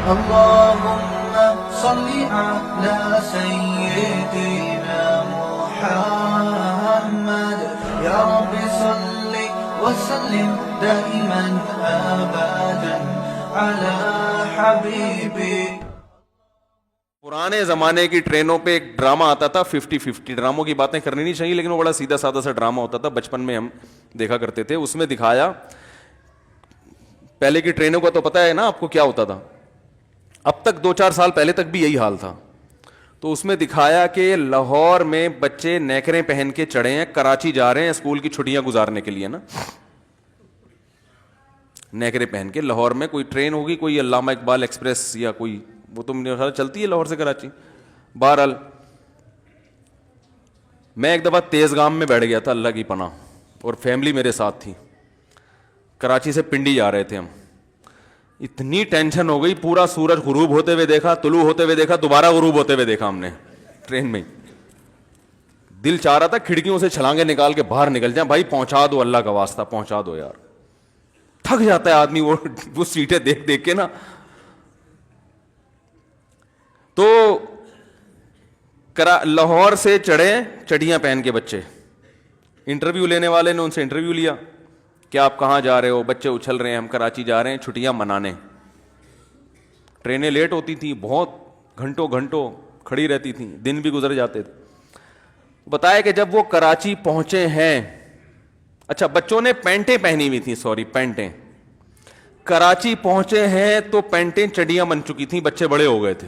اللهم صل على سيدنا محمد يا رب صل وسلم دائما ابدا على حبيبك. پرانے زمانے کی ٹرینوں پہ ایک ڈرامہ آتا تھا 50-50. ڈراموں کی باتیں کرنی نہیں چاہیے لیکن وہ بڑا سیدھا سادہ سا ڈرامہ ہوتا تھا, بچپن میں ہم دیکھا کرتے تھے. اس میں دکھایا, پہلے کی ٹرینوں کا تو پتہ ہے نا آپ کو کیا ہوتا تھا, اب تک 2-4 سال پہلے تک بھی یہی حال تھا. تو اس میں دکھایا کہ لاہور میں بچے نیکریں پہن کے چڑھے ہیں, کراچی جا رہے ہیں اسکول کی چھٹیاں گزارنے کے لیے نا, نیکریں پہن کے. لاہور میں کوئی ٹرین ہوگی, کوئی علامہ اقبال ایکسپریس یا کوئی, وہ تو میرے خیال چلتی ہے لاہور سے کراچی. بہرحال میں ایک دفعہ تیز گام میں بیٹھ گیا تھا, اللہ کی پناہ, اور فیملی میرے ساتھ تھی. کراچی سے پنڈی جا رہے تھے ہم. اتنی ٹینشن ہو گئی, پورا سورج غروب ہوتے ہوئے دیکھا, طلوع ہوتے ہوئے دیکھا, دوبارہ غروب ہوتے ہوئے دیکھا ہم نے ٹرین میں. دل چاہ رہا تھا کھڑکیوں سے چھلانگے نکال کے باہر نکل جائیں, بھائی پہنچا دو, اللہ کا واسطہ پہنچا دو یار. تھک جاتا ہے آدمی وہ سیٹیں دیکھ دیکھ کے نا. تو لاہور سے چڑھے چڑیاں پہن کے بچے, انٹرویو لینے والے نے ان سے انٹرویو لیا کہ آپ کہاں جا رہے ہو. بچے اچھل رہے ہیں, ہم کراچی جا رہے ہیں چھٹیاں منانے. ٹرینیں لیٹ ہوتی تھیں, بہت گھنٹوں گھنٹوں کھڑی رہتی تھیں, دن بھی گزر جاتے تھے. بتایا کہ جب وہ کراچی پہنچے ہیں, اچھا بچوں نے پینٹیں پہنی ہوئی تھیں, سوری پینٹیں. کراچی پہنچے ہیں تو پینٹیں چڑیاں بن چکی تھیں, بچے بڑے ہو گئے تھے.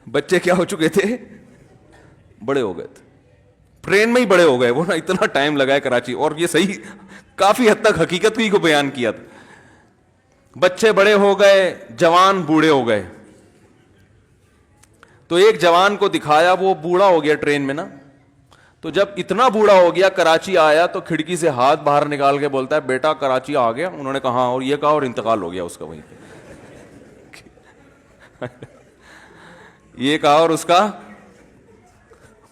بچے کیا ہو چکے تھے, بڑے ہو گئے تھے. ٹرین میں ہی بڑے ہو گئے وہ نا, اتنا ٹائم لگا ہے کراچی. اور یہ صحیح کافی حد تک حقیقت کو بیان کیا تھا. بچے بڑے ہو گئے, جوان بوڑھے ہو گئے. تو ایک جوان کو دکھایا, وہ بوڑھا ہو گیا ٹرین میں نا. تو جب اتنا بوڑھا ہو گیا, کراچی آیا تو کھڑکی سے ہاتھ باہر نکال کے بولتا ہے بیٹا کراچی آ گیا. انہوں نے کہا ہاں, اور یہ کہا, اور انتقال ہو گیا اس کا وہیں پہ. یہ کہا اور اس کا,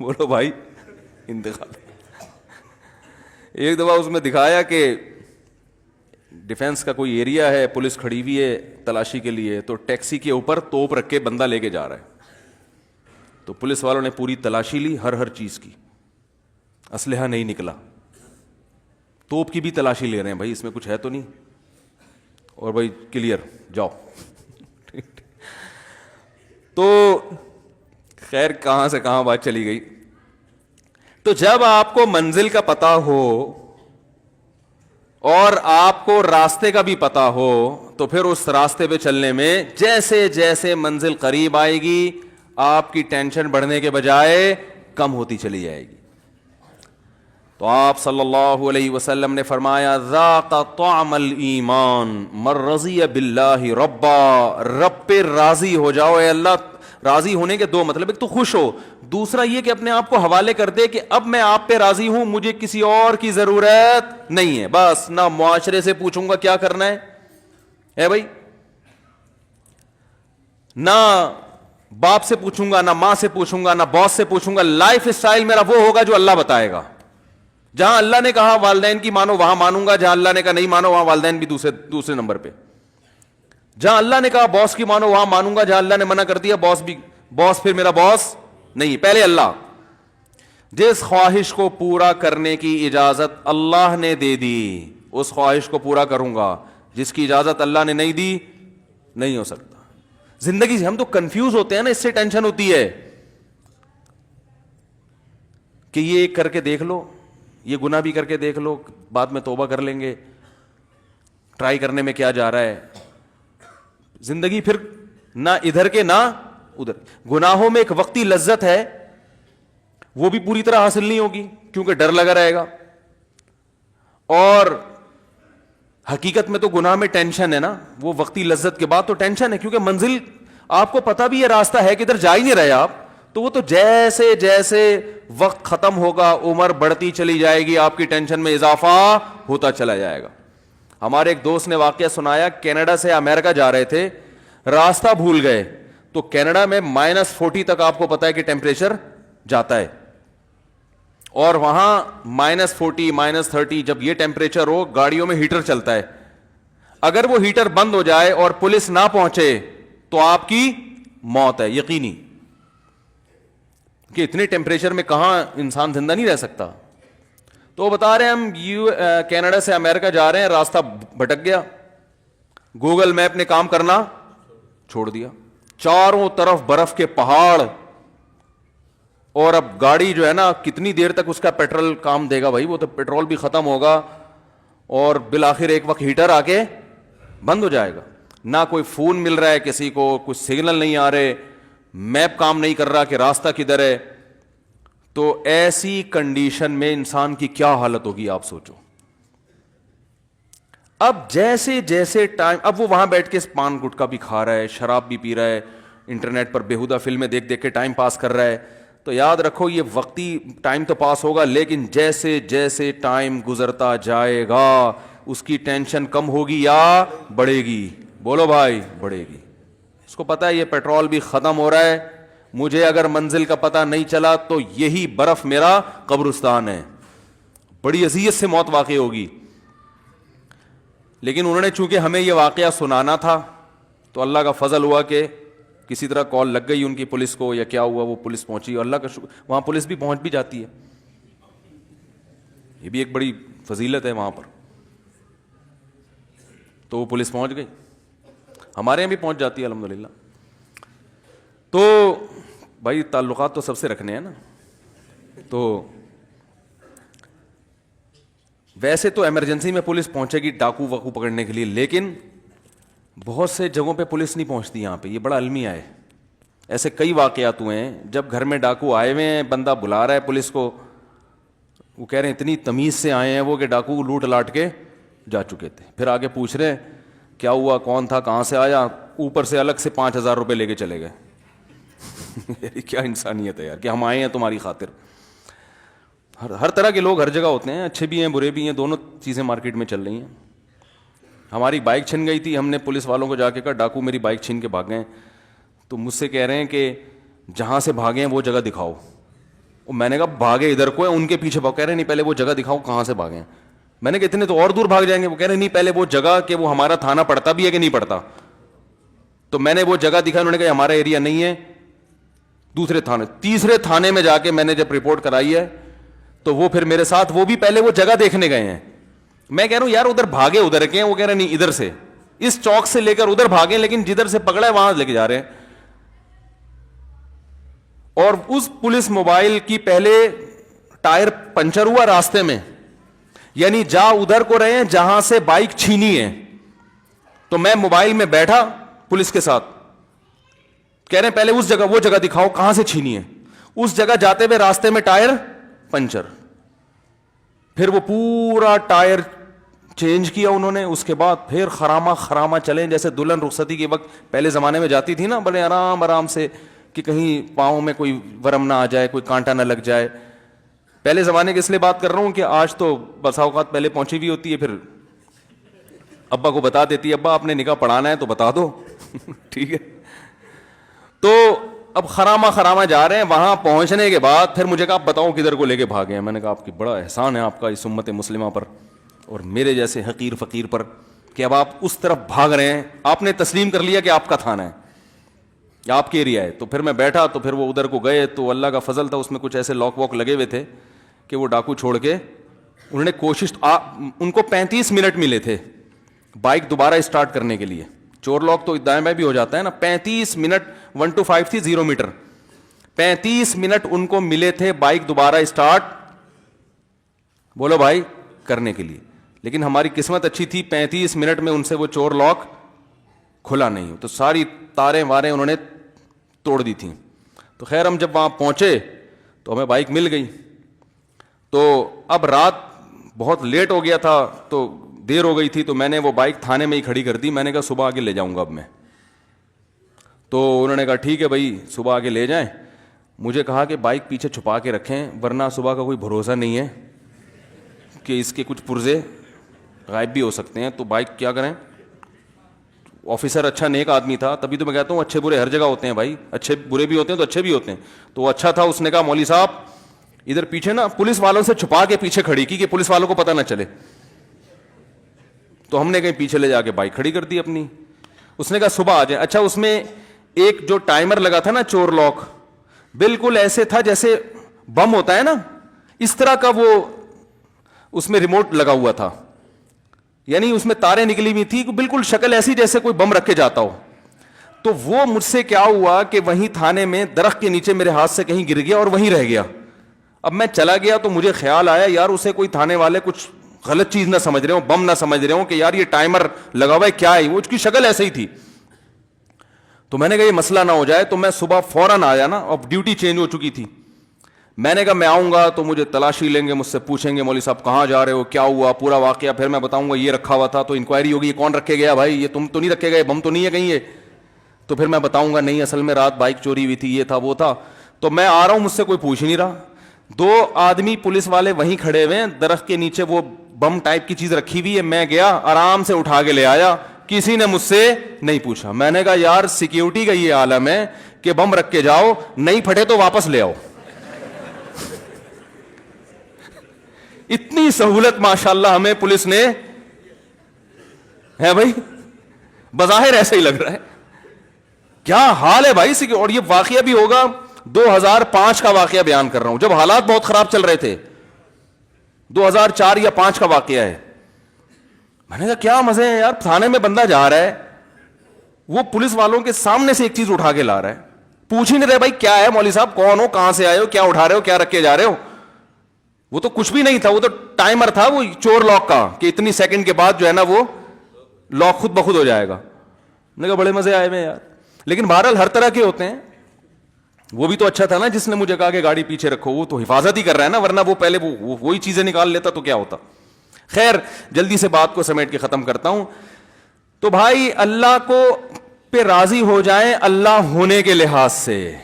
بولو بھائی, انتقال. ایک دفعہ اس میں دکھایا کہ ڈیفنس کا کوئی ایریا ہے, پولیس کھڑی ہوئی ہے تلاشی کے لیے, تو ٹیکسی کے اوپر توپ رکھ کے بندہ لے کے جا رہا ہے. تو پولیس والوں نے پوری تلاشی لی ہر چیز کی, اسلحہ نہیں نکلا. توپ کی بھی تلاشی لے رہے ہیں, بھائی اس میں کچھ ہے تو نہیں, اور بھائی کلیئر جاؤ. تو خیر کہاں سے کہاں بات چلی گئی. تو جب آپ کو منزل کا پتہ ہو اور آپ کو راستے کا بھی پتہ ہو, تو پھر اس راستے پہ چلنے میں جیسے جیسے منزل قریب آئے گی آپ کی ٹینشن بڑھنے کے بجائے کم ہوتی چلی جائے گی. تو آپ صلی اللہ علیہ وسلم نے فرمایا ذاق طعم الایمان من رضی باللہ ربا. رب پہ راضی ہو جاؤ. اے اللہ, راضی ہونے کے 2 مطلب, ایک تو خوش ہو, دوسرا یہ کہ اپنے آپ کو حوالے کر دے کہ اب میں آپ پہ راضی ہوں, مجھے کسی اور کی ضرورت نہیں ہے. بس نہ معاشرے سے پوچھوں گا کیا کرنا ہے بھائی, نہ باپ سے پوچھوں گا, نہ ماں سے پوچھوں گا, نہ باس سے پوچھوں گا. لائف اسٹائل میرا وہ ہوگا جو اللہ بتائے گا. جہاں اللہ نے کہا والدین کی مانو وہاں مانوں گا, جہاں اللہ نے کہا نہیں مانو وہاں والدین بھی دوسرے نمبر پہ. جہاں اللہ نے کہا باس کی مانو وہاں مانوں گا, جہاں اللہ نے منع کر دیا باس پھر میرا باس نہیں, پہلے اللہ. جس خواہش کو پورا کرنے کی اجازت اللہ نے دے دی اس خواہش کو پورا کروں گا, جس کی اجازت اللہ نے نہیں دی نہیں ہو سکتا. زندگی سے ہم تو کنفیوز ہوتے ہیں نا, اس سے ٹینشن ہوتی ہے کہ یہ کر کے دیکھ لو, یہ گناہ بھی کر کے دیکھ لو, بعد میں توبہ کر لیں گے, ٹرائی کرنے میں کیا جا رہا ہے. زندگی پھر نہ ادھر کے نہ ادھر. گناہوں میں ایک وقتی لذت ہے, وہ بھی پوری طرح حاصل نہیں ہوگی کیونکہ ڈر لگا رہے گا. اور حقیقت میں تو گناہ میں ٹینشن ہے نا, وہ وقتی لذت کے بعد تو ٹینشن ہے, کیونکہ منزل آپ کو پتہ بھی یہ راستہ ہے کہ ادھر جا ہی نہیں رہے آپ. تو وہ تو جیسے جیسے وقت ختم ہوگا عمر بڑھتی چلی جائے گی, آپ کی ٹینشن میں اضافہ ہوتا چلا جائے گا. ہمارے ایک دوست نے واقعہ سنایا, کینیڈا سے امریکہ جا رہے تھے, راستہ بھول گئے. تو کینیڈا میں -40 تک آپ کو پتا ہے کہ ٹیمپریچر جاتا ہے, اور وہاں -40 -30 جب یہ ٹیمپریچر ہو, گاڑیوں میں ہیٹر چلتا ہے, اگر وہ ہیٹر بند ہو جائے اور پولیس نہ پہنچے تو آپ کی موت ہے یقینی, کہ اتنے ٹیمپریچر میں کہاں انسان زندہ نہیں رہ سکتا. تو وہ بتا رہے ہیں ہم کینیڈا سے امریکہ جا رہے ہیں, راستہ بھٹک گیا, گوگل میپ نے کام کرنا چھوڑ دیا, چاروں طرف برف کے پہاڑ, اور اب گاڑی جو ہے نا کتنی دیر تک اس کا پیٹرول کام دے گا بھائی, وہ تو پیٹرول بھی ختم ہوگا, اور بالآخر ایک وقت ہیٹر آ کے بند ہو جائے گا. نہ کوئی فون مل رہا ہے کسی کو, کچھ سگنل نہیں آ رہے, میپ کام نہیں کر رہا کہ راستہ کدھر ہے. تو ایسی کنڈیشن میں انسان کی کیا حالت ہوگی آپ سوچو. اب جیسے جیسے ٹائم, اب وہ وہاں بیٹھ کے پان گٹکا بھی کھا رہا ہے, شراب بھی پی رہا ہے, انٹرنیٹ پر بیہودہ فلمیں دیکھ دیکھ کے ٹائم پاس کر رہا ہے. تو یاد رکھو یہ وقتی ٹائم تو پاس ہوگا, لیکن جیسے جیسے ٹائم گزرتا جائے گا اس کی ٹینشن کم ہوگی یا بڑھے گی؟ بولو بھائی, بڑھے گی. اس کو پتا ہے یہ پیٹرول بھی ختم ہو رہا ہے, مجھے اگر منزل کا پتہ نہیں چلا تو یہی برف میرا قبرستان ہے, بڑی اذیت سے موت واقع ہوگی. لیکن انہوں نے چونکہ ہمیں یہ واقعہ سنانا تھا تو اللہ کا فضل ہوا کہ کسی طرح کال لگ گئی ان کی پولیس کو, یا کیا ہوا وہ پولیس پہنچی, اور اللہ کا شکر وہاں پولیس بھی پہنچ بھی جاتی ہے, یہ بھی ایک بڑی فضیلت ہے وہاں پر. تو وہ پولیس پہنچ گئی, ہمارے یہاں بھی پہنچ جاتی ہے الحمدللہ. تو بھائی تعلقات تو سب سے رکھنے ہیں نا. تو ویسے تو ایمرجنسی میں پولیس پہنچے گی ڈاکو واکو پکڑنے کے لیے, لیکن بہت سے جگہوں پہ پولیس نہیں پہنچتی یہاں پہ. یہ بڑا المیہ ہے. ایسے کئی واقعات ہوئے ہیں جب گھر میں ڈاکو آئے ہوئے ہیں, بندہ بلا رہا ہے پولیس کو, وہ کہہ رہے ہیں اتنی تمیز سے آئے ہیں وہ کہ ڈاکو لوٹ لاٹ کے جا چکے تھے. پھر آگے پوچھ رہے ہیں کیا ہوا, کون تھا, کہاں سے آیا, اوپر سے الگ سے 5,000 روپے لے کے چلے گئے. کیا انسانیت ہے یار, کہ ہم آئے ہیں تمہاری خاطر. ہر طرح کے لوگ ہر جگہ ہوتے ہیں, اچھے بھی ہیں برے بھی ہیں, دونوں چیزیں مارکیٹ میں چل رہی ہیں. ہماری بائک چھن گئی تھی, ہم نے پولیس والوں کو جا کے کہا ڈاکو میری بائک چھین کے بھاگ گئے. تو مجھ سے کہہ رہے ہیں کہ جہاں سے بھاگے ہیں وہ جگہ دکھاؤ. میں نے کہا بھاگے ادھر کو ہے, ان کے پیچھے بھاگ. کہہ رہے نہیں پہلے وہ جگہ دکھاؤ کہاں سے بھاگے ہیں. میں نے کہا اتنے تو اور دور بھاگ جائیں گے. وہ کہہ رہے نہیں پہلے وہ جگہ کہ وہ ہمارا تھانہ پڑتا بھی ہے کہ نہیں پڑتا. تو میں نے وہ جگہ دکھائی, انہوں نے کہا ہمارا ایریا نہیں ہے, دوسرے تھانے. تیسرے تھانے میں جا کے میں نے جب رپورٹ کرائی ہے تو وہ پھر میرے ساتھ, وہ بھی پہلے وہ جگہ دیکھنے گئے ہیں. میں کہہ رہا ہوں یار ادھر بھاگے ادھر کے ہیں, وہ کہہ رہے نہیں ادھر سے, اس چوک سے لے کر ادھر بھاگے, لیکن جدھر سے پکڑا ہے وہاں لے کے جا رہے ہیں. اور اس پولیس موبائل کی پہلے ٹائر پنچر ہوا راستے میں, یعنی جا ادھر کو رہے ہیں جہاں سے بائک چھینی ہے. تو میں موبائل میں بیٹھا پولیس کے ساتھ, کہہ رہے ہیں پہلے اس جگہ وہ جگہ دکھاؤ کہاں سے چھینی ہے. اس جگہ جاتے ہوئے راستے میں ٹائر پنچر. پھر وہ پورا ٹائر چینج کیا انہوں نے. اس کے بعد پھر خراما چلیں جیسے دلہن رخصتی کے وقت پہلے زمانے میں جاتی تھی نا, بڑے آرام سے, کہ کہیں پاؤں میں کوئی ورم نہ آ جائے, کوئی کانٹا نہ لگ جائے. پہلے زمانے کی اس لیے بات کر رہا ہوں کہ آج تو بسا اوقات پہلے پہنچی ہوئی ہوتی ہے, پھر ابا کو بتا دیتی ہے ابا آپ نے نکاح پڑھانا ہے تو بتا دو. ٹھیک ہے. تو اب خراما جا رہے ہیں. وہاں پہنچنے کے بعد پھر مجھے کہا آپ بتاؤ کدھر کو لے کے بھاگے ہیں. میں نے کہا آپ کی بڑا احسان ہے آپ کا اس امت مسلمہ پر اور میرے جیسے حقیر فقیر پر, کہ اب آپ اس طرف بھاگ رہے ہیں. آپ نے تسلیم کر لیا کہ آپ کا تھانہ ہے یا آپ کے ایریا ہے. تو پھر میں بیٹھا, تو پھر وہ ادھر کو گئے. تو اللہ کا فضل تھا, اس میں کچھ ایسے لاک واک لگے ہوئے تھے کہ وہ ڈاکو چھوڑ کے انہوں نے کوشش, ان کو 35 منٹ ملے تھے بائک دوبارہ اسٹارٹ کرنے کے لیے. چور لاک تو دائیں بائیں بھی ہو جاتا ہے نا. 35 منٹ, 1 to 5 تھی 0 میٹر, 35 منٹ ان کو ملے تھے بائک دوبارہ اسٹارٹ, بولو بھائی, کرنے کے لیے. لیکن ہماری قسمت اچھی تھی, 35 منٹ میں ان سے وہ چور لاک کھلا نہیں. تو ساری تاریں واریں انہوں نے توڑ دی تھیں. تو خیر ہم جب وہاں پہنچے تو ہمیں بائک مل گئی. تو اب رات بہت لیٹ ہو گیا تھا, تو دیر ہو گئی تھی, تو میں نے وہ بائک تھانے میں ہی کھڑی کر دی. میں نے کہا صبح آگے لے جاؤں گا اب میں. تو انہوں نے کہا ٹھیک ہے بھائی صبح آگے لے جائیں. مجھے کہا کہ بائک پیچھے چھپا کے رکھیں, ورنہ صبح کا کوئی بھروسہ نہیں ہے کہ اس کے کچھ پرزے غائب بھی ہو سکتے ہیں. تو بائک کیا کریں. آفیسر اچھا نیک آدمی تھا, تبھی تو میں کہتا ہوں اچھے برے ہر جگہ ہوتے ہیں بھائی, اچھے برے بھی ہوتے ہیں تو اچھے بھی ہوتے ہیں. تو وہ اچھا تھا, اس نے کہا مولوی صاحب ادھر پیچھے نا پولیس والوں سے چھپا کے پیچھے کھڑی کی کہ پولیس والوں کو پتہ نہ چلے. تو ہم نے کہیں پیچھے لے جا کے بائک کھڑی کر دی اپنی. اس نے کہا صبح آ جائیں. اچھا اس میں ایک جو ٹائمر لگا تھا نا چور لاک, بالکل ایسے تھا جیسے بم ہوتا ہے نا, اس طرح کا وہ اس میں ریموٹ لگا ہوا تھا, یعنی اس میں تاریں نکلی ہوئی تھی, بالکل شکل ایسی جیسے کوئی بم رکھ کے جاتا ہو. تو وہ مجھ سے کیا ہوا کہ وہیں تھانے میں درخت کے نیچے میرے ہاتھ سے کہیں گر گیا اور وہیں رہ گیا. اب میں چلا گیا تو مجھے خیال آیا یار اسے کوئی تھانے والے کچھ غلط چیز نہ سمجھ رہے ہوں, بم نہ سمجھ رہے ہوں کہ یار یہ ٹائمر لگا ہوا ہے کیا ہے, وہ اس کی شکل ایسے ہی تھی. تو میں نے کہا یہ مسئلہ نہ ہو جائے, تو میں صبح فوراً آیا نا, اب ڈیوٹی چینج ہو چکی تھی. میں نے کہا میں آؤں گا تو مجھے تلاشی لیں گے, مجھ سے پوچھیں گے مولوی صاحب کہاں جا رہے ہو, کیا ہوا پورا واقعہ, پھر میں بتاؤں گا یہ رکھا ہوا تھا, تو انکوائری ہوگی یہ کون رکھے گیا بھائی, یہ تم تو نہیں رکھے گئے, بم تو نہیں ہے کہیں یہ. تو پھر میں بتاؤں گا نہیں اصل میں رات بائک چوری ہوئی تھی, یہ تھا وہ تھا. تو میں آ رہا ہوں, مجھ سے کوئی پوچھ ہی نہیں رہا. 2 آدمی پولیس والے وہیں کھڑے ہوئے ہیں, درخت کے نیچے وہ بم ٹائپ کی چیز رکھی ہوئی ہے. میں گیا آرام سے اٹھا کے لے آیا, کسی نے مجھ سے نہیں پوچھا. میں نے کہا یار سیکیورٹی کا یہ عالم ہے کہ بم رکھ کے جاؤ, نہیں پھٹے تو واپس لے آؤ. اتنی سہولت ماشاءاللہ ہمیں پولیس نے ہے بھائی, بظاہر ایسا ہی لگ رہا ہے. کیا حال ہے بھائی. اور یہ واقعہ بھی ہوگا 2005 کا واقعہ بیان کر رہا ہوں, جب حالات بہت خراب چل رہے تھے. 2004 یا 5 کا واقعہ ہے. میں نے کہا کیا مزے ہیں یار, تھانے میں بندہ جا رہا ہے, وہ پولیس والوں کے سامنے سے ایک چیز اٹھا کے لا رہا ہے, پوچھ ہی نہیں رہے بھائی کیا ہے مولوی صاحب, کون ہو, کہاں سے آئے ہو, کیا اٹھا رہے ہو, کیا رکھ کے جا رہے ہو. وہ تو کچھ بھی نہیں تھا, وہ تو ٹائمر تھا وہ چور لاک کا, کہ اتنی سیکنڈ کے بعد جو ہے نا وہ لاک خود بخود ہو جائے گا. میں نے کہا بڑے مزے آئے ہوئے یار. لیکن بہرحال ہر طرح کے ہوتے ہیں. وہ بھی تو اچھا تھا نا جس نے مجھے کہا کہ گاڑی پیچھے رکھو, وہ تو حفاظت ہی کر رہا ہے نا, ورنہ وہ پہلے وہی چیزیں نکال لیتا تو کیا ہوتا. خیر جلدی سے بات کو سمیٹ کے ختم کرتا ہوں. تو بھائی اللہ کو پہ راضی ہو جائیں اللہ ہونے کے لحاظ سے,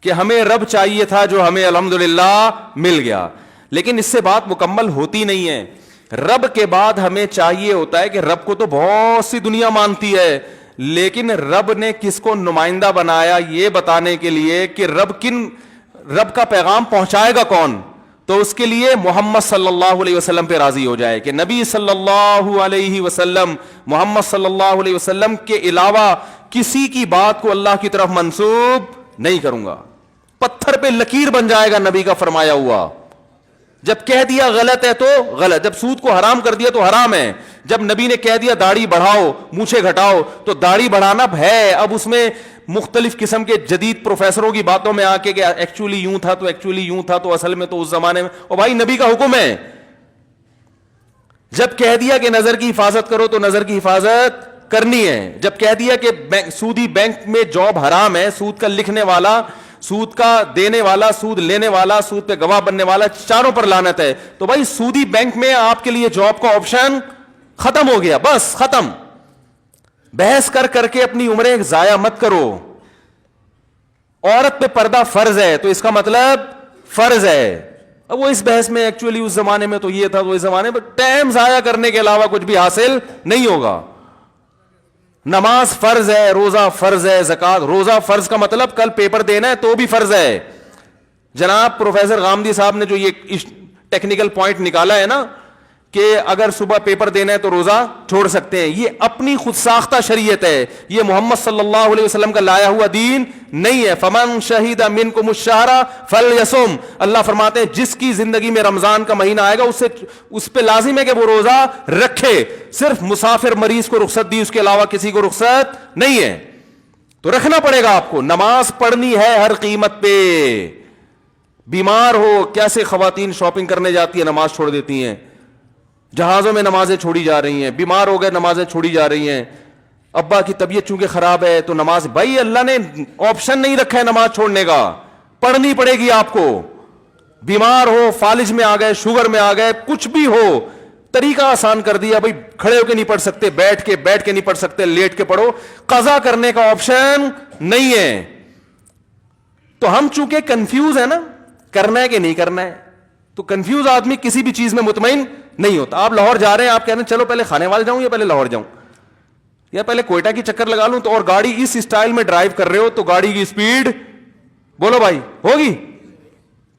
کہ ہمیں رب چاہیے تھا جو ہمیں الحمدللہ مل گیا, لیکن اس سے بات مکمل ہوتی نہیں ہے. رب کے بعد ہمیں چاہیے ہوتا ہے کہ رب کو تو بہت سی دنیا مانتی ہے, لیکن رب نے کس کو نمائندہ بنایا یہ بتانے کے لیے کہ رب کا پیغام پہنچائے گا کون, تو اس کے لیے محمد صلی اللہ علیہ وسلم پہ راضی ہو جائے کہ نبی صلی اللہ علیہ وسلم, محمد صلی اللہ علیہ وسلم کے علاوہ کسی کی بات کو اللہ کی طرف منسوب نہیں کروں گا. پتھر پہ لکیر بن جائے گا نبی کا فرمایا ہوا. جب کہہ دیا غلط ہے تو غلط, جب سود کو حرام کر دیا تو حرام ہے, جب نبی نے کہہ دیا داڑھی بڑھاؤ مونچھیں گھٹاؤ تو داڑھی بڑھانا ہے. اب اس میں مختلف قسم کے جدید پروفیسروں کی باتوں میں آ کے کہ ایکچولی یوں تھا تو ایکچولی یوں تھا تو اصل میں تو اس زمانے میں, اور بھائی نبی کا حکم ہے. جب کہہ دیا کہ نظر کی حفاظت کرو تو نظر کی حفاظت کرنی ہے. جب کہہ دیا کہ سودی بینک میں جاب حرام ہے, سود کا لکھنے والا, سود کا دینے والا, سود لینے والا, سود پہ گواہ بننے والا, چاروں پر لعنت ہے, تو بھائی سودی بینک میں آپ کے لیے جاب کا آپشن ختم ہو گیا, بس ختم. بحث کر کے اپنی عمریں ضائع مت کرو. عورت پہ پردہ فرض ہے تو اس کا مطلب فرض ہے. اب وہ اس بحث میں ایکچولی اس زمانے میں تو یہ تھا تو اس زمانے میں, ٹائم ضائع کرنے کے علاوہ کچھ بھی حاصل نہیں ہوگا. نماز فرض ہے, روزہ فرض ہے, زکات, روزہ فرض کا مطلب کل پیپر دینا ہے تو بھی فرض ہے. جناب پروفیسر غامدی صاحب نے جو یہ ٹیکنیکل پوائنٹ نکالا ہے نا کہ اگر صبح پیپر دینا ہے تو روزہ چھوڑ سکتے ہیں, یہ اپنی خود ساختہ شریعت ہے, یہ محمد صلی اللہ علیہ وسلم کا لایا ہوا دین نہیں ہے. فمن شہید منکم الشہر فلیصم, اللہ فرماتے ہیں جس کی زندگی میں رمضان کا مہینہ آئے گا اس پہ لازم ہے کہ وہ روزہ رکھے. صرف مسافر مریض کو رخصت دی, اس کے علاوہ کسی کو رخصت نہیں ہے, تو رکھنا پڑے گا آپ کو. نماز پڑھنی ہے ہر قیمت پہ. بیمار ہو, کیسے خواتین شاپنگ کرنے جاتی ہیں نماز چھوڑ دیتی ہیں, جہازوں میں نمازیں چھوڑی جا رہی ہیں, بیمار ہو گئے نمازیں چھوڑی جا رہی ہیں, ابا کی طبیعت چونکہ خراب ہے تو نماز, بھائی اللہ نے آپشن نہیں رکھا ہے نماز چھوڑنے کا, پڑھنی پڑے گی آپ کو. بیمار ہو, فالج میں آ گئے, شوگر میں آ گئے, کچھ بھی ہو, طریقہ آسان کر دیا, بھائی کھڑے ہو کے نہیں پڑھ سکتے, بیٹھ کے نہیں پڑھ سکتے, لیٹ کے پڑھو, قضا کرنے کا آپشن نہیں ہے. تو ہم چونکہ کنفیوز ہے نا, کرنا ہے کہ نہیں کرنا ہے, تو کنفیوز آدمی کسی بھی چیز میں مطمئن نہیں ہوتا. آپ لاہور جا رہے ہیں, آپ کہہ رہے ہیں چلو پہلے کھانے والے جاؤں یا پہلے لاہور جاؤں یا پہلے کوئٹہ کی چکر لگا لوں, تو اور گاڑی اس اسٹائل میں ڈرائیو کر رہے ہو تو گاڑی کی سپیڈ بولو بھائی ہوگی,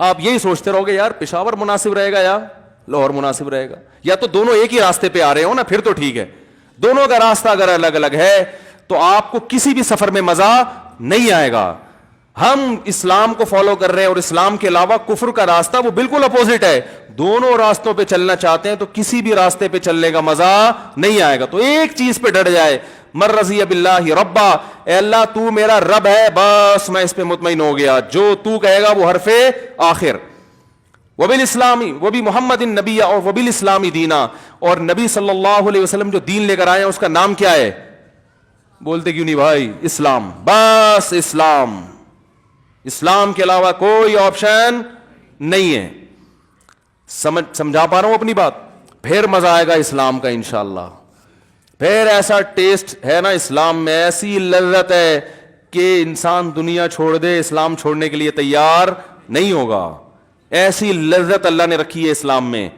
آپ یہی سوچتے رہو گے یار پشاور مناسب رہے گا یا لاہور مناسب رہے گا, یا تو دونوں ایک ہی راستے پہ آ رہے ہو نا, پھر تو ٹھیک ہے. دونوں کا راستہ اگر الگ الگ ہے تو آپ کو کسی بھی سفر میں مزہ نہیں آئے گا. ہم اسلام کو فالو کر رہے ہیں اور اسلام کے علاوہ کفر کا راستہ وہ بالکل اپوزٹ ہے. دونوں راستوں پہ چلنا چاہتے ہیں تو کسی بھی راستے پہ چلنے کا مزہ نہیں آئے گا. تو ایک چیز پہ ڈٹ جائے, من رضی باللہ ربا, اے اللہ تو میرا رب ہے, بس میں اس پہ مطمئن ہو گیا, جو تو کہے گا وہ حرف آخر. وبالاسلامی وبی محمد النبی اور وبالاسلامی دینا, اور نبی صلی اللہ علیہ وسلم جو دین لے کر آئے ہیں اس کا نام کیا ہے؟ بولتے کیوں نہیں بھائی؟ اسلام, بس اسلام. اسلام کے علاوہ کوئی آپشن نہیں ہے. سمجھا پا رہا ہوں اپنی بات؟ پھر مزہ آئے گا اسلام کا انشاءاللہ. پھر ایسا ٹیسٹ ہے نا اسلام میں, ایسی لذت ہے کہ انسان دنیا چھوڑ دے اسلام چھوڑنے کے لیے تیار نہیں ہوگا. ایسی لذت اللہ نے رکھی ہے اسلام میں,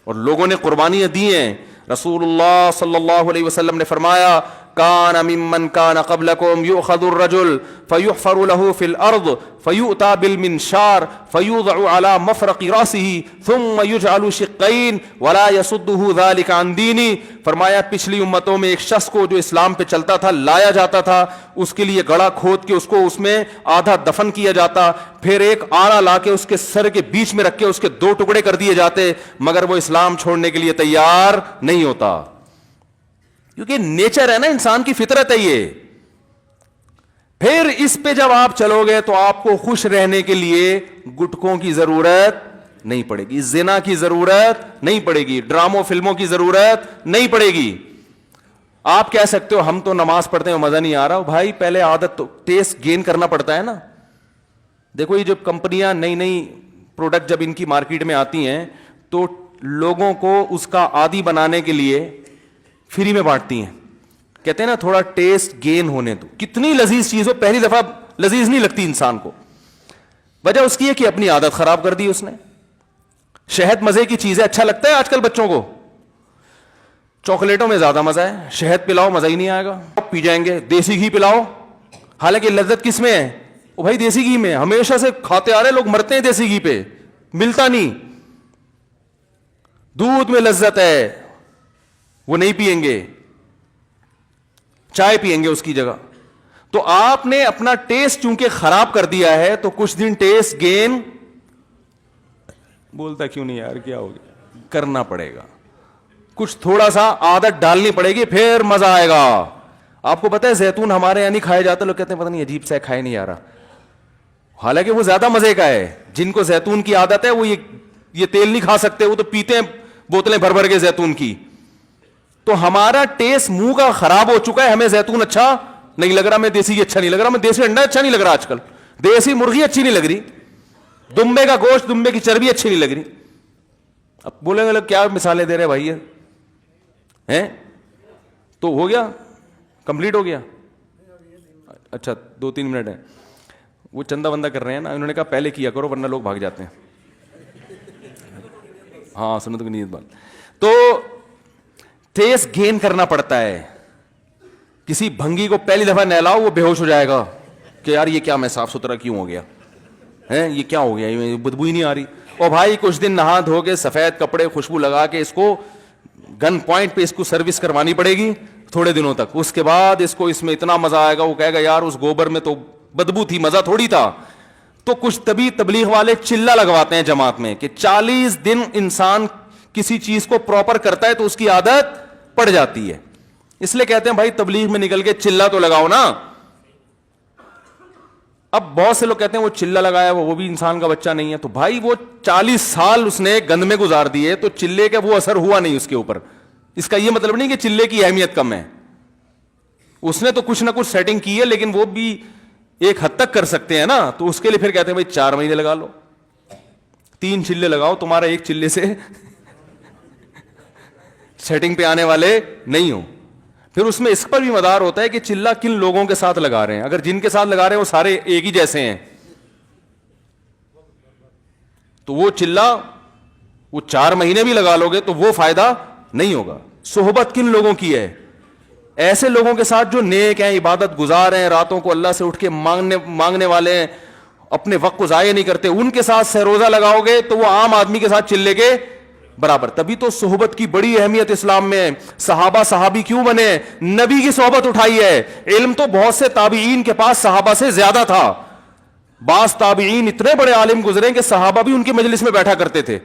اور لوگوں نے قربانیاں دی ہیں. رسول اللہ صلی اللہ علیہ وسلم نے فرمایا, کان ممن کان قبلکم یؤخذ الرجل فیحفر له فی الارض فیؤتى بالمنشار فیوضع على مفرق راسه ثم یجعل شقین ولا یصده ذلك عن دینی. فرمایا پچھلی امتوں میں ایک شخص کو جو اسلام پہ چلتا تھا لایا جاتا تھا, اس کے لیے گڑھا کھود کے اس کو اس میں آدھا دفن کیا جاتا, پھر ایک آڑا لا کے اس کے سر کے بیچ میں رکھ کے اس کے 2 ٹکڑے کر دیے جاتے, مگر وہ اسلام چھوڑنے کے لیے تیار نہیں ہوتا. کیونکہ نیچر ہے نا, انسان کی فطرت ہے یہ. پھر اس پہ جب آپ چلو گے تو آپ کو خوش رہنے کے لیے گٹکوں کی ضرورت نہیں پڑے گی, زنا کی ضرورت نہیں پڑے گی, ڈراموں فلموں کی ضرورت نہیں پڑے گی. آپ کہہ سکتے ہو ہم تو نماز پڑھتے ہیں مزہ نہیں آ رہا. بھائی پہلے عادت تو ٹیسٹ گین کرنا پڑتا ہے نا. دیکھو یہ جب کمپنیاں نئی نئی پروڈکٹ جب ان کی مارکیٹ میں آتی ہیں تو لوگوں کو اس کا عادی بنانے کے لیے فری میں بانٹتی ہیں. کہتے ہیں نا تھوڑا ٹیسٹ گین ہونے دو. کتنی لذیذ چیز ہو, پہلی دفعہ لذیذ نہیں لگتی انسان کو. وجہ اس کی ہے کہ اپنی عادت خراب کر دی اس نے. شہد مزے کی چیز ہے, اچھا لگتا ہے آج کل بچوں کو. چاکلیٹوں میں زیادہ مزہ ہے, شہد پلاؤ مزہ ہی نہیں آئے گا. پی جائیں گے. دیسی گھی پلاؤ, حالانکہ لذت کس میں ہے؟ او بھائی دیسی گھی میں. ہمیشہ سے کھاتے آ رہے لوگ, مرتے ہیں دیسی گھی پہ, ملتا نہیں. دودھ میں لذت ہے, وہ نہیں پئیں گے, چائے پئیں گے اس کی جگہ. تو آپ نے اپنا ٹیسٹ چونکہ خراب کر دیا ہے تو کچھ دن ٹیسٹ گین, بولتا کیوں نہیں یار کیا ہو گیا, کرنا پڑے گا. کچھ تھوڑا سا عادت ڈالنی پڑے گی, پھر مزہ آئے گا. آپ کو پتا ہے زیتون ہمارے یہاں نہیں کھایا جاتا, لوگ کہتے ہیں پتہ نہیں عجیب سا کھائے نہیں آ رہا, حالانکہ وہ زیادہ مزے کا ہے. جن کو زیتون کی عادت ہے وہ یہ تیل نہیں کھا سکتے, وہ تو پیتے ہیں بوتلیں بھر بھر کے زیتون کی. تو ہمارا ٹیسٹ منہ کا خراب ہو چکا ہے, ہمیں زیتون اچھا نہیں لگ رہا, میں دیسی اچھا نہیں لگ رہا, میں دیسی انڈا اچھا نہیں لگ رہا آج کل, دیسی مرغی اچھی نہیں لگ رہی, دمبے کا گوشت دمبے کی چربی اچھی نہیں لگ رہی. اب بولیں گے لوگ کیا مثالیں دے رہے بھائی ہیں؟ تو ہو گیا, کمپلیٹ ہو گیا. اچھا 2-3 منٹ ہیں, وہ چندہ بندہ کر رہے ہیں نا, انہوں نے کہا پہلے کیا کرو ورنہ لوگ بھاگ جاتے ہیں. ہاں سنو تو نیت بات. تو ٹیسٹ گین کرنا پڑتا ہے. کسی بھنگی کو پہلی دفعہ نہلاؤ وہ بے ہوش ہو جائے گا کہ یار یہ کیا, میں صاف ستھرا کیوں ہو گیا ہے, یہ کیا ہو گیا, یہ بدبو ہی نہیں آ رہی. اور بھائی کچھ دن نہا دھو کے سفید کپڑے خوشبو لگا کے اس کو گن پوائنٹ پہ اس کو سروس کروانی پڑے گی تھوڑے دنوں تک. اس کے بعد اس کو اس میں اتنا مزہ آئے گا, وہ کہے گا یار اس گوبر میں تو بدبو تھی, مزہ تھوڑی تھا. تو کچھ تبلیغ والے چلہ لگواتے ہیں جماعت میں کہ 40 دن انسان کسی چیز کو پراپر کرتا ہے تو اس کی عادت پڑ جاتی ہے. اس لیے کہتے ہیں بھائی تبلیغ میں نکل کے چلہ تو لگاؤ نا. اب بہت سے لوگ کہتے ہیں وہ چلہ لگایا وہ بھی انسان کا بچہ نہیں ہے. تو بھائی وہ 40 سال اس نے گند میں گزار دیے تو چلے کا وہ اثر ہوا نہیں اس کے اوپر. اس کا یہ مطلب نہیں کہ چلے کی اہمیت کم ہے, اس نے تو کچھ نہ کچھ سیٹنگ کی ہے, لیکن وہ بھی ایک حد تک کر سکتے ہیں نا. تو اس کے لیے پھر کہتے ہیں بھائی 4 مہینے لگا لو, 3 چلے لگاؤ, تمہارا ایک چلے سے سیٹنگ پہ آنے والے نہیں ہو. پھر اس میں اس پر بھی مدار ہوتا ہے کہ چلہ کن لوگوں کے ساتھ لگا رہے ہیں. اگر جن کے ساتھ لگا رہے ہیں وہ سارے ایک ہی جیسے ہیں تو وہ چلہ وہ 4 مہینے بھی لگا لو گے تو وہ فائدہ نہیں ہوگا. صحبت کن لوگوں کی ہے؟ ایسے لوگوں کے ساتھ جو نیک ہیں, عبادت گزار ہیں, راتوں کو اللہ سے اٹھ کے مانگنے والے ہیں, اپنے وقت کو ضائع نہیں کرتے, ان کے ساتھ سہروزہ لگاؤ گے تو وہ عام آدمی کے ساتھ چلے کے برابر. تبھی تو صحبت کی بڑی اہمیت اسلام میں ہے. صحابہ صحابی کیوں بنے؟ نبی کی صحبت اٹھائی ہے. علم تو بہت سے تابعین کے پاس صحابہ سے زیادہ تھا. بعض تابعین اتنے بڑے عالم گزرے کہ صحابہ بھی ان کی مجلس میں بیٹھا کرتے تھے,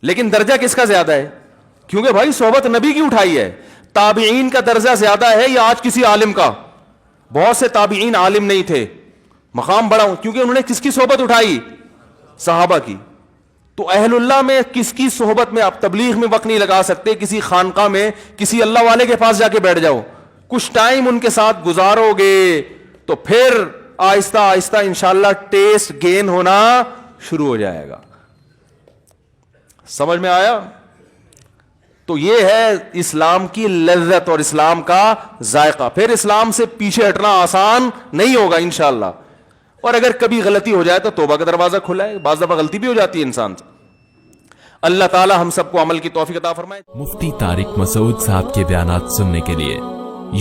لیکن درجہ کس کا زیادہ ہے؟ کیونکہ بھائی صحبت نبی کی اٹھائی ہے. تابعین کا درجہ زیادہ ہے یا آج کسی عالم کا؟ بہت سے تابعین عالم نہیں تھے, مقام بڑا ہوں کیونکہ انہوں نے کس کی صحبت اٹھائی؟ صحابہ کی. تو اہل اللہ میں کس کی صحبت میں؟ آپ تبلیغ میں وقت نہیں لگا سکتے, کسی خانقاہ میں کسی اللہ والے کے پاس جا کے بیٹھ جاؤ, کچھ ٹائم ان کے ساتھ گزارو گے تو پھر آہستہ آہستہ انشاءاللہ ٹیسٹ گین ہونا شروع ہو جائے گا. سمجھ میں آیا؟ تو یہ ہے اسلام کی لذت اور اسلام کا ذائقہ. پھر اسلام سے پیچھے ہٹنا آسان نہیں ہوگا انشاءاللہ. اور اگر کبھی غلطی ہو جائے تو توبہ کا دروازہ کھلا ہے, بعض دفعہ غلطی بھی ہو جاتی ہے انسان سے. اللہ تعالی ہم سب کو عمل کی توفیق عطا فرمائے. مفتی طارق مسعود صاحب کے بیانات سننے کے لیے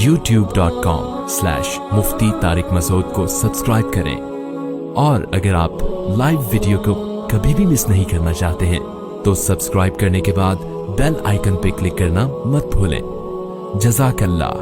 youtube.com/مفتی طارق مسعود کو سبسکرائب کریں, اور اگر آپ لائیو ویڈیو کو کبھی بھی مس نہیں کرنا چاہتے ہیں تو سبسکرائب کرنے کے بعد بیل آئیکن پہ کلک کرنا مت بھولیں. جزاک اللہ.